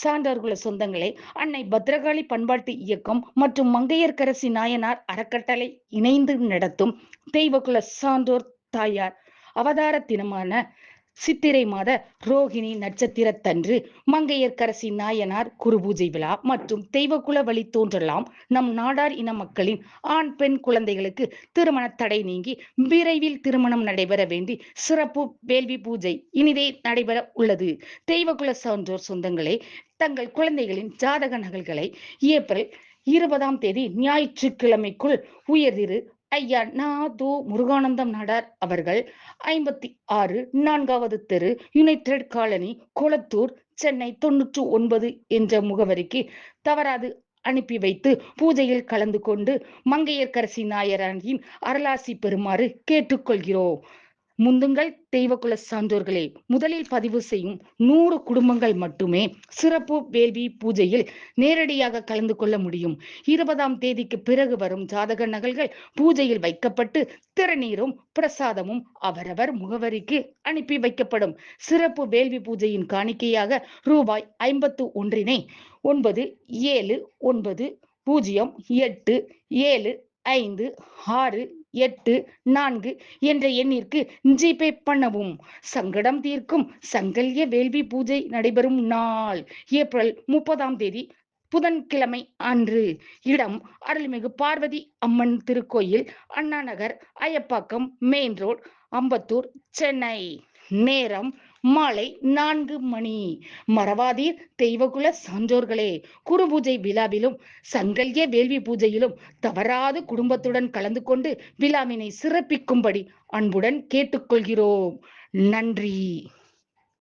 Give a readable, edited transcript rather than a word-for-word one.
சான்றோர்குல சொந்தங்களே, அன்னை பத்ரகாளி பண்பாட்டு இயக்கம் மற்றும் மங்கையர்க்கரசி நாயனார் அறக்கட்டளை இணைந்து நடத்தும் தெய்வகுல சான்றோர் தாயார் அவதார தினமான சித்திரை மாத ரோகிணி நட்சத்திரத்தன்று மங்கையர்க்கரசி நாயனார் குருபூஜை விழா மற்றும் தெய்வகுல வழி தோன்றலாம் நம் நாடார் இன மக்களின் ஆண் பெண் குழந்தைகளுக்கு திருமண தடை நீங்கி விரைவில் திருமணம் நடைபெற வேண்டி சிறப்பு வேள்வி பூஜை இனிதே நடைபெற உள்ளது. தெய்வகுல சான்றோர் சொந்தங்களே, தங்கள் குழந்தைகளின் ஜாதக நகல்களை ஏப்ரல் 20ஆம் தேதி ஞாயிற்றுக்கிழமைக்குள் உயர்திரு ஐயா நா. முருகானந்தம் நாடார் அவர்கள் 56 4வது தெரு, யுனைடெட் காலனி, கொளத்தூர், சென்னை 99 என்ற முகவரிக்கு தவறாது அனுப்பி வைத்து பூஜையில் கலந்து கொண்டு மங்கையர்க்கரசி நாயரானின் அருளாசி பெறுமாறு கேட்டுக்கொள்கிறோம். முந்துங்கள் தெய்வகுல சான்றோர்களே, முதலில் பதிவு செய்யும் 100 குடும்பங்கள் மட்டுமே சிறப்பு வேள்வி பூஜையில் நேரடியாக கலந்து கொள்ள முடியும். 20ஆம் தேதிக்கு பிறகு வரும் ஜாதக நகல்கள் பூஜையில் வைக்கப்பட்டு திருநீரும் பிரசாதமும் அவரவர் முகவரிக்கு அனுப்பி வைக்கப்படும். சிறப்பு வேள்வி பூஜையின் காணிக்கையாக ரூபாய் 51 970087564 என்ற எண்ணிற்கு ஜிபே பண்ணவும். சங்கடம் தீர்க்கும் சங்கல்ய வேள்வி பூஜை நடைபெறும் நாள் ஏப்ரல் 30ஆம் தேதி புதன்கிழமை அன்று. இடம் அருள்மிகு பார்வதி அம்மன் திருக்கோயில், அண்ணா நகர், அயப்பாக்கம் மெயின் ரோட், அம்பத்தூர், சென்னை. நேரம் மாலை 4 மணி. மறவாதீர் தெய்வகுல சான்றோர்களே, குருபூஜை விழாவிலும் சங்கல்ய வேள்வி பூஜையிலும் தவறாது குடும்பத்துடன் கலந்து கொண்டு விழாவினை சிறப்பிக்கும்படி அன்புடன் கேட்டுக்கொள்கிறோம். நன்றி.